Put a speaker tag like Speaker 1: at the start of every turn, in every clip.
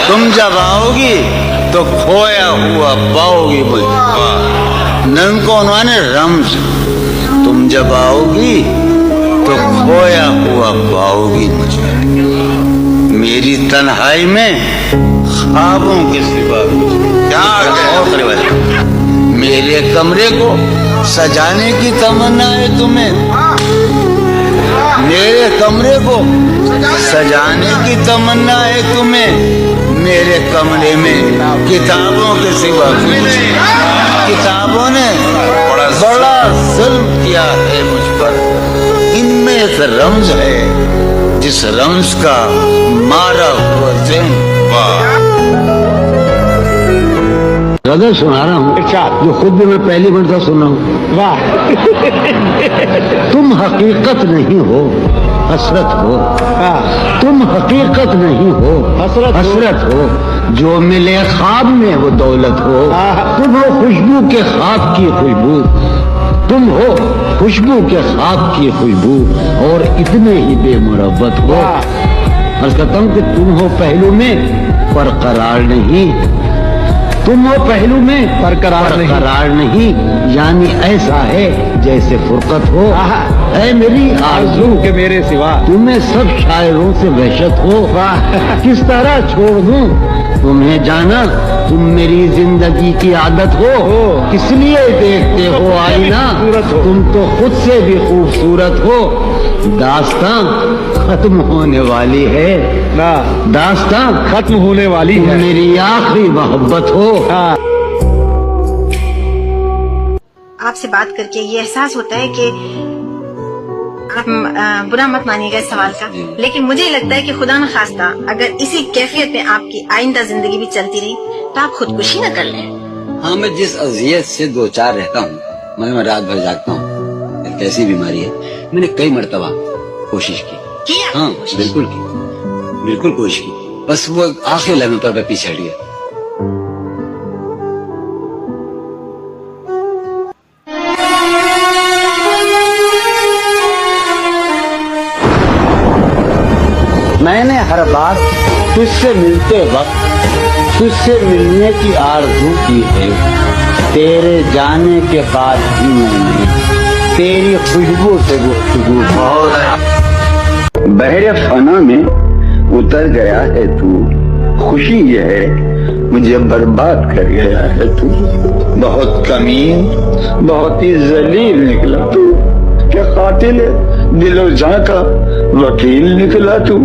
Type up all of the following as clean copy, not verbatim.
Speaker 1: तुम जब आओगी तो खोया हुआ पाओगी मुझे। ननको उन्होंने रम्ज, तुम जब आओगी तो खोया हुआ पाओगी मुझे। मेरी तन्हाई में ख्वाबों के सिवा क्या मेरे कमरे को सजाने की तमन्ना है तुम्हें। मेरे कमरे को सजाने की तमन्ना है तुम्हें। मेरे कमरे में किताबों के सिवा किताबों ने बड़ा जुल्म किया है मुझ पर। इनमें एक रम्ज है जिस रम्ज का मारा हुआ ज़हन। गजल सुना रहा हूँ जो खुद भी मैं पहली मरतबा सुन रहा हूँ। वाह। तुम हकीकत नहीं हो, हसरत हो। तुम हकीकत नहीं हो, हसरत हो। जो मिले ख्वाब में वो दौलत हो। तुम हो खुशबू के ख्वाब की खुशबू। तुम हो खुशबू के ख्वाब की खुशबू और इतने ही बेमुरब्बत हो। अर्ज़ करता हूँ कि तुम हो पहलू में पर करार नहीं। तुम हो पहलू में बरकरार नहीं, यानी ऐसा है जैसे फुरकत हो। है मेरी आरज़ू के मेरे सिवा तुम्हें सब शायरों से वहशत हो। किस तरह छोड़ दूं तुम्हें जाना, तुम मेरी जिंदगी की आदत हो। इसलिए देखते हो आईना, तुम तो खुद से भी खूबसूरत हो। दास्तां खत्म होने वाली है, दास्तां खत्म होने वाली है। मेरी आखिरी मोहब्बत हो।
Speaker 2: आपसे बात करके ये एहसास होता है कि आप बुरा मत मानिएगा इस सवाल का, लेकिन मुझे लगता है कि खुदा न खास्ता अगर इसी कैफियत में आपकी आइंदा जिंदगी भी चलती रही तो आप खुदकुशी न कर लें।
Speaker 3: हाँ, मैं जिस अजियत से 2-4 रहता हूँ, मैं रात भर जागता हूँ, एक ऐसी बीमारी है। मैंने कई मर्तबा कोशिश की। हाँ, बिल्कुल कोशिश की, बस वो आखिर लम्हे पर मैं पीछे हट गया।
Speaker 1: मैंने हर बार तुझसे मिलते वक्त तुझसे मिलने की आरज़ू की है। तेरे जाने के बाद भी मैंने तेरी खुशबू से गुफ्तगू। बहरे फना में उतर गया है तू, खुशी यह है मुझे बर्बाद कर गया है तू। बहुत कमीन, बहुत ही जलील निकला तू। क्या कातिल दिलो जां का वकील निकला तू।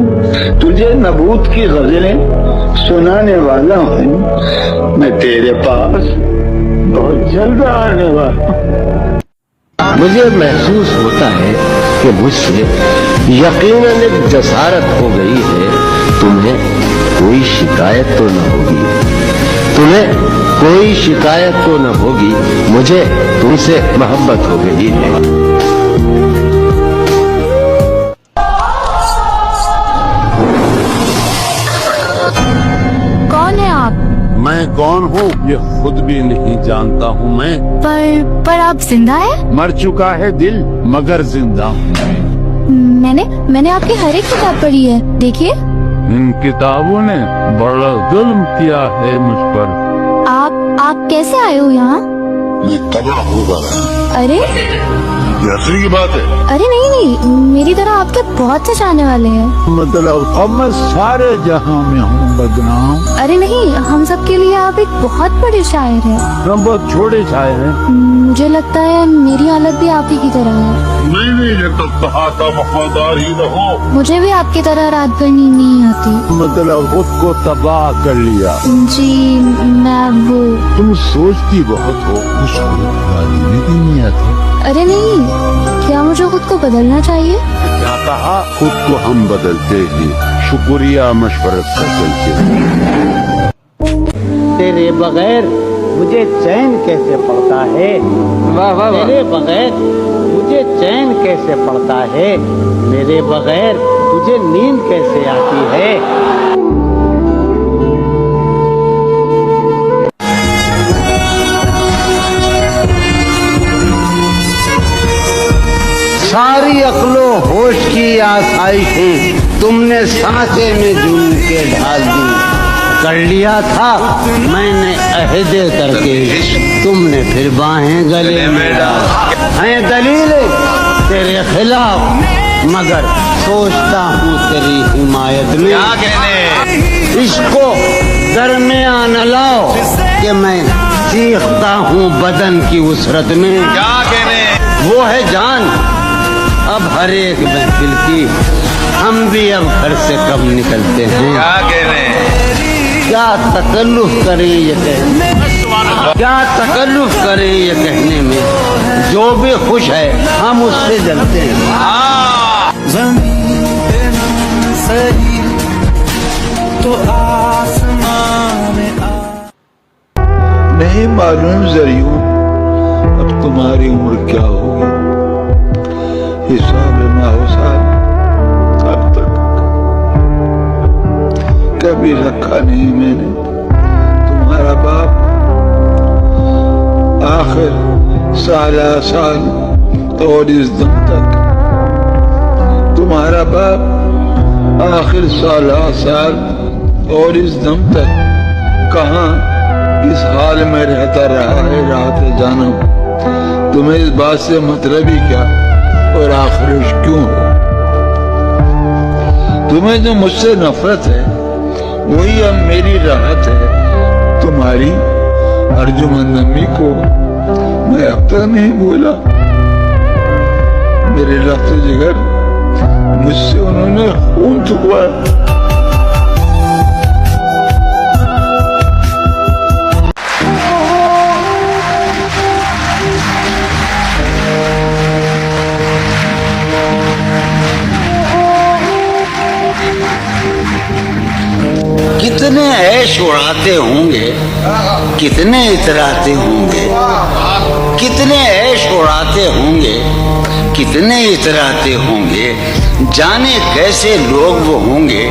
Speaker 1: तुझे नबूत की गजलें सुनाने वाला हूँ मैं, तेरे पास बहुत जल्द आने वाला। मुझे महसूस होता है कि मुझसे यकीनन एक जसारत हो गई है। तुम्हें कोई शिकायत तो न होगी, तुम्हें कोई शिकायत तो न होगी। मुझे तुमसे मोहब्बत हो गई है।
Speaker 4: कौन है आप?
Speaker 5: मैं कौन हूँ ये खुद भी नहीं जानता हूँ मैं।
Speaker 4: पर आप जिंदा है?
Speaker 5: मर चुका है दिल मगर जिंदा हूँ मैं।
Speaker 4: मैंने आपकी हर एक किताब पढ़ी है, देखिए।
Speaker 5: इन किताबों ने बड़ा जुल्म किया है मुझ पर।
Speaker 4: आप कैसे आए हो यहाँ?
Speaker 5: मैं तबाह होगा।
Speaker 4: अरे
Speaker 5: हंसी की बात है।
Speaker 4: अरे नहीं, मेरी तरह आपके बहुत से चाहने वाले हैं।
Speaker 5: मतलब अब मैं सारे जहां में हूँ बदनाम।
Speaker 4: अरे नहीं, हम सब के लिए आप एक बहुत बड़े शायर हैं।
Speaker 5: हम बहुत छोटे शायर हैं।
Speaker 4: मुझे लगता है मेरी हालत भी आप ही की तरह है।
Speaker 5: नहीं, ये तो कहा था वफादार ही रहो।
Speaker 4: मुझे भी आपकी तरह रात भर नींद नहीं आती।
Speaker 5: मतलब खुद को तबाह कर लिया।
Speaker 4: जी, मैं वो।
Speaker 5: तुम सोचती बहुत हो, कुछ नहीं आता।
Speaker 4: अरे नहीं, क्या मुझे खुद को बदलना चाहिए?
Speaker 5: क्या कहा? खुद को हम बदलते ही शुक्रिया मशवरत का चलते।
Speaker 1: तेरे बगैर मुझे चैन कैसे पड़ता है। वाह। तेरे बगैर मुझे चैन कैसे पड़ता है। मेरे बगैर तुझे नींद कैसे आती है। सारी अक्लो होश की आसाइशें तुमने सांचे में झूल के ढाल दी। कर लिया था मैंने अहद करके, तुमने फिर बाहें गले में डाल। हैं दलील तेरे खिलाफ मगर सोचता हूँ तेरी हिमायत में।
Speaker 6: क्या कहने
Speaker 1: इसको दरमियान न लाओ कि मैं सीखता हूँ बदन की उसरत में।
Speaker 6: क्या कहने
Speaker 1: वो है जान अब हर एक महफिल की, हम भी अब घर से कब निकलते हैं।
Speaker 6: क्या कहने
Speaker 1: क्या तकल्लुफ करे ये कहने, क्या तकल्लुफ करे ये कहने में, जो भी खुश है हम उससे जलते हैं।
Speaker 7: तो आसमान
Speaker 5: नहीं मालूम जरियूं अब तुम्हारी उम्र क्या होगी, हिसाब माहौसाल अब तक कभी रखा नहीं मैंने। तुम्हारा बाप आखिर साला साल और इस दम तक, तुम्हारा बाप आखिर साला साल और इस दम तक कहाँ इस हाल में रहता रहा है। रात जानो तुम्हें इस बात से मतलब ही क्या और आखिर क्यों हो। तुम्हें जो मुझसे नफरत है वही अब मेरी राहत है। तुम्हारी अर्जुमंद अम्मी को मैं अब तक नहीं भूला। मेरे रफ्त जिगर मुझसे उन्होंने खून थुकवा।
Speaker 1: कितने ऐश उड़ाते होंगे, कितने इतराते होंगे, कितने ऐश उड़ाते होंगे, कितने इतराते होंगे, जाने कैसे लोग वो होंगे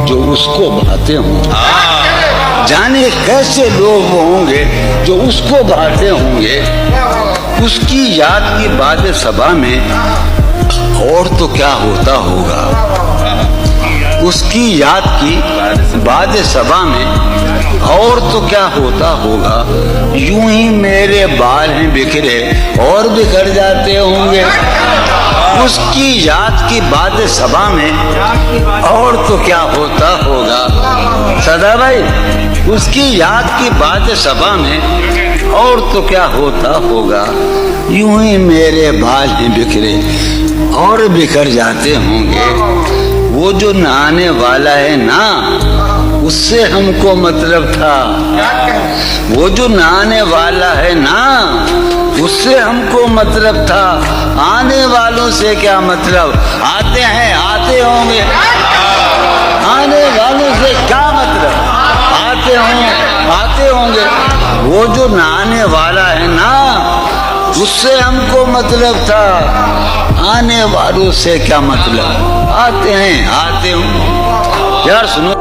Speaker 1: जो उसको भाते होंगे। जाने कैसे लोग वो होंगे जो उसको भाते होंगे। उसकी याद की बात सभा में और तो क्या होता होगा। उसकी याद की बाद सभा में और तो क्या होता होगा। यूं ही मेरे बाल हैं बिखरे और बिखर जाते होंगे। उसकी याद की बाद सभा में और तो क्या होता होगा। सदा भाई उसकी याद की बाद सभा में और तो क्या होता होगा। यूं ही मेरे बाल हैं बिखरे और बिखर जाते होंगे। वो जो नहाने वाला है ना उससे हमको मतलब था। वो जो नहाने वाला है ना उससे हमको मतलब था। आने वालों से क्या मतलब। आते हैं आते होंगे। आने वालों से क्या मतलब। आते होंगे। वो जो नहाने वाला है ना उससे हमको मतलब था। आने वालों से क्या मतलब। आते हैं आते होंगे। यार सुनो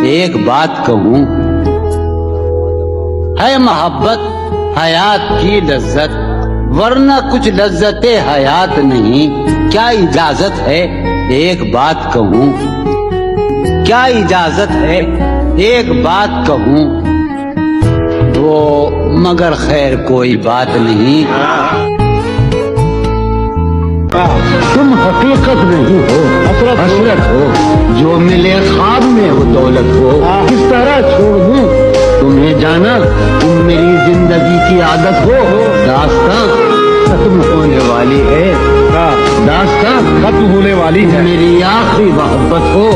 Speaker 1: एक बात कहूं, है मोहब्बत हयात की लज्जत, वरना कुछ लज्जते हयात नहीं। क्या इजाजत है एक बात कहूं, क्या इजाजत है एक बात कहूं। वो मगर खैर कोई बात नहीं। तुम हकीकत नहीं हो, हसरत हो। जो मिले ख्वाब में वो दौलत हो। किस तरह छोड़ दूं तुम्हें जाना, तुम मेरी जिंदगी की आदत हो। दास्तां खत्म होने वाली है। दास्तां खत्म होने वाली है। मेरी आखिरी मोहब्बत हो।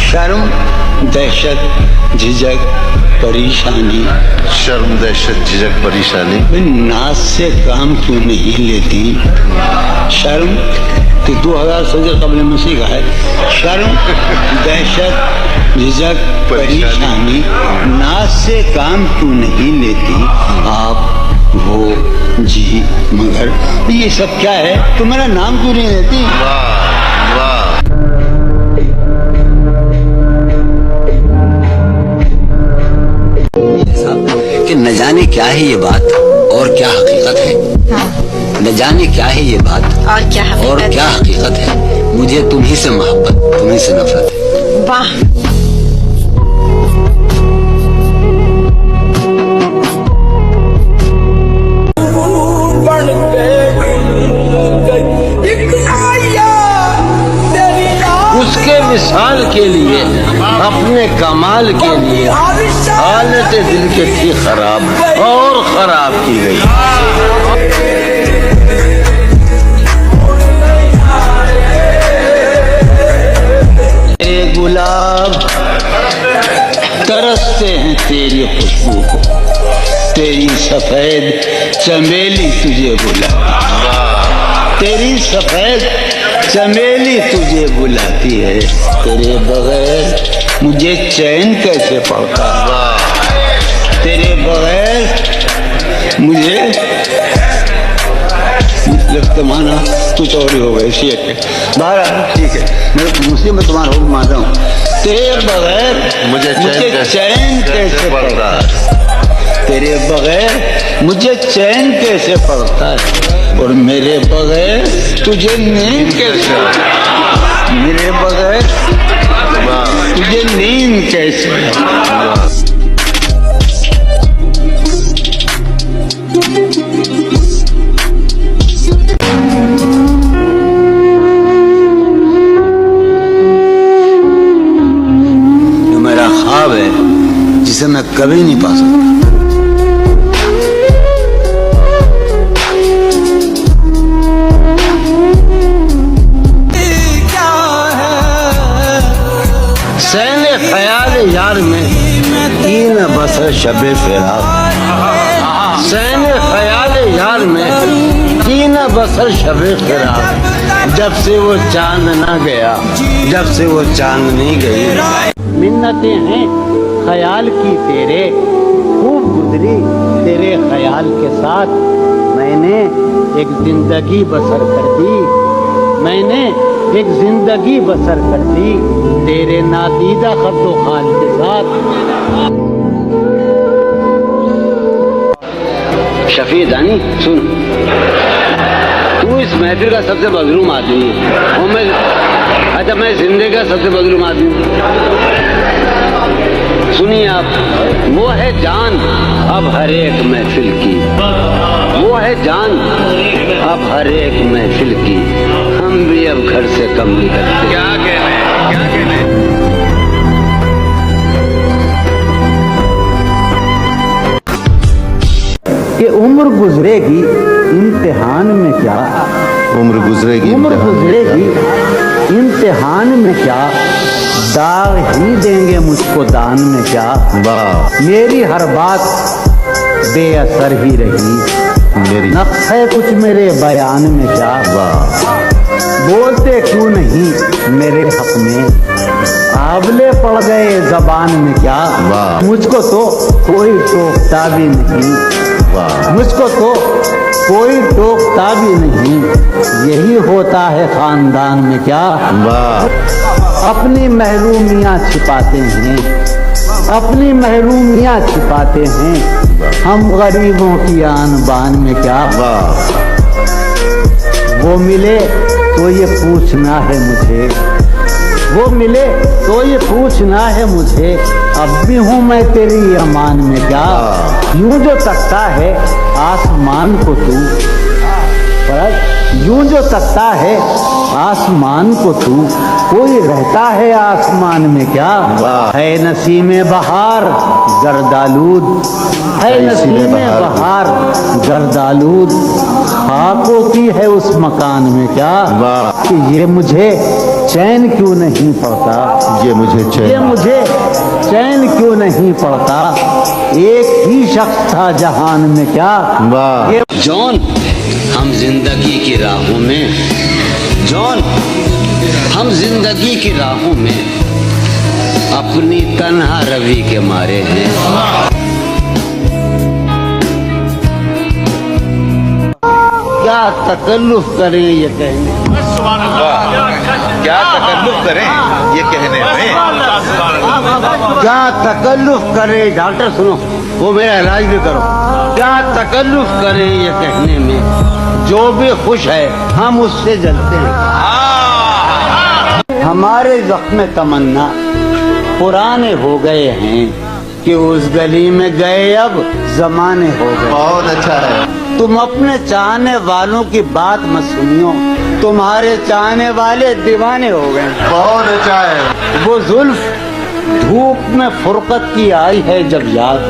Speaker 1: शर्म दहशत झिझक परेशानी।
Speaker 8: शर्म दहशत झिझक परेशानी।
Speaker 1: नाज से काम क्यों नहीं लेती। शर्म तो 2000 सदी कबल मसीह का है। शर्म दहशत झिझक परेशानी, नाज से काम क्यों नहीं लेती आप वो जी मगर। ये सब क्या है। तुम्हारा नाम क्यों नहीं लेती।
Speaker 8: वाह वाह।
Speaker 3: कि न जाने क्या है ये बात। और क्या हकीकत है।
Speaker 2: हाँ।
Speaker 3: न जाने क्या है ये बात
Speaker 2: और क्या
Speaker 3: और
Speaker 2: हकीकत
Speaker 3: क्या हकीकत है। मुझे तुम्ही से मोहब्बत, तुम्ही से नफरत है।
Speaker 2: वाह।
Speaker 1: उसके विशाल के लिए, अपने कमाल के लिए हालत दिल के थी खराब और खराब की गई। ए गुलाब तरसते हैं तेरी खुशबू को, तेरी सफेद चमेली तुझे बुलाती, तेरी सफेद चमेली तुझे बुलाती है। तेरे बगैर मुझे चैन कैसे पड़ता, तेरे बगैर मुझे लगता माना कुछ और ही हो गए। बहरहाल ठीक है, मैं मुस्लिम तुम्हारा हुक्म मानता हूँ। तेरे बगैर
Speaker 8: मुझे
Speaker 1: चैन कैसे पड़ता है, तेरे बगैर मुझे चैन कैसे पड़ता है, और मेरे बगैर तुझे नींद कैसे, मेरे बगैर तुझे नींद कैसे। जो मेरा ख्वाब है जिसे मैं कभी नहीं पा सकता। सैने ख्याल यार में कीन बसर शबे फिराक, सैने ख्याल यार में कीन बसर शबे फिराक। जब से वो चांद ना गया, जब से वो चांदनी गई। मिन्नतें हैं ख्याल की तेरे, खूब गुजरी तेरे ख्याल के साथ। मैंने एक जिंदगी बसर कर दी, मैंने एक जिंदगी बसर कर दी तेरे नादीदा खतो खाल के साथ। शफी दानी सुन, तू इस महफिल का सबसे मजलूम आदमी है और मैं, अच्छा मैं जिंदगी का सबसे मजलूम आदमी हूँ। सुनिए आप, वो है जान अब हर एक महफिल की, वो है जान अब हर एक महफिल की। हम भी अब घर से कम निकलते।
Speaker 6: क्या कहने, क्या कहने।
Speaker 1: कि उम्र गुजरेगी इम्तिहान में क्या,
Speaker 8: उम्र गुजरेगी,
Speaker 1: उम्र गुजरेगी इम्तिहान में क्या, दाग ही देंगे मुझको दान में क्या।
Speaker 8: वाह,
Speaker 1: मेरी हर बात बेअसर ही रही,
Speaker 8: मेरी
Speaker 1: नक्श है कुछ मेरे बयान में क्या।
Speaker 8: वाह,
Speaker 1: बोलते क्यों नहीं मेरे हक में, आबले पड़ गए जबान में क्या।
Speaker 8: वाह।
Speaker 1: मुझको तो कोई टोकता भी नहीं,
Speaker 8: वाह,
Speaker 1: मुझको तो कोई टोकता भी नहीं, यही होता है खानदान में क्या।
Speaker 8: वाह,
Speaker 1: अपनी महरूमियाँ छिपाते हैं, अपनी महरूमियाँ छिपाते हैं, हम गरीबों की आन बान में क्या।
Speaker 8: वाह,
Speaker 1: वो मिले तो ये पूछना है मुझे, वो मिले तो ये पूछना है मुझे, अब भी हूँ मैं तेरी अमान में क्या। यूं जो तकता है आसमान को तू, पर यूं जो तकता है आसमान को तू, कोई रहता है आसमान में क्या। है नसीमे बहार गर्दालूद, है नसीमे बहार गर्दालूद, खाक होती है उस मकान में क्या। कि ये मुझे चैन क्यों नहीं पड़ता,
Speaker 8: ये मुझे
Speaker 1: ये
Speaker 8: चैन,
Speaker 1: मुझे चैन क्यों नहीं पड़ता, एक ही शख्स था जहान में क्या।
Speaker 8: वाह,
Speaker 1: ये
Speaker 3: जॉन हम जिंदगी की राहों में, जॉन हम जिंदगी की राहों में अपनी तन्हा रवि के मारे हैं।
Speaker 1: क्या तकल्लुफ करें ये कहने,
Speaker 6: क्या तकल्लुफ करें ये कहने में।
Speaker 1: क्या तकल्लुफ करें। डॉक्टर सुनो, वो मेरा इलाज भी करो। क्या तकल्लुफ करें ये कहने में, जो भी खुश है हम उससे जलते हैं। हमारे जख्म तमन्ना पुराने हो गए हैं कि उस गली में गए अब जमाने हो गए।
Speaker 8: बहुत अच्छा है।
Speaker 1: तुम अपने चाहने वालों की बात मत सुनियो, तुम्हारे चाहने वाले दीवाने हो गए।
Speaker 8: बहुत अच्छा है।
Speaker 1: वो जुल्फ धूप में फुरकत की आई है जब याद,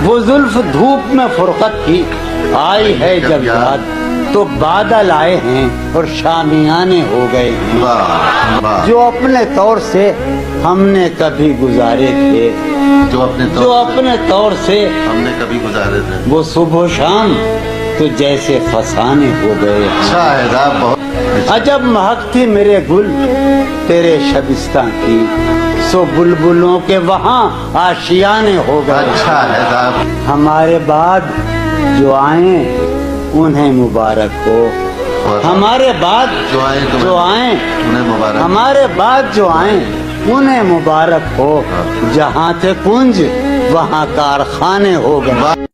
Speaker 1: वो जुल्फ धूप में फुरकत की आई है जब याद, तो बादल आए हैं और शामियाने हो गए हैं।
Speaker 8: वाह वाह।
Speaker 1: जो अपने तौर से हमने कभी गुजारे थे,
Speaker 8: जो अपने
Speaker 1: तौर से
Speaker 8: हमने कभी गुजारे थे,
Speaker 1: वो सुबह शाम तो जैसे फसाने हो गए।
Speaker 8: अच्छा है साहब, बहुत
Speaker 1: अजब महक थी मेरे गुल तेरे शबिस्तान की, सो बुलबुलों के वहाँ आशियाने हो गए।
Speaker 8: अच्छा है साहब।
Speaker 1: हमारे बाद जो आए उन्हें मुबारक हो, हमारे बाद
Speaker 8: जो आए उन्हें मुबारक।
Speaker 1: हमारे बाद जो आए उन्हें मुबारक हो, जहाँ थे कुंज वहाँ कारखाने हो गए।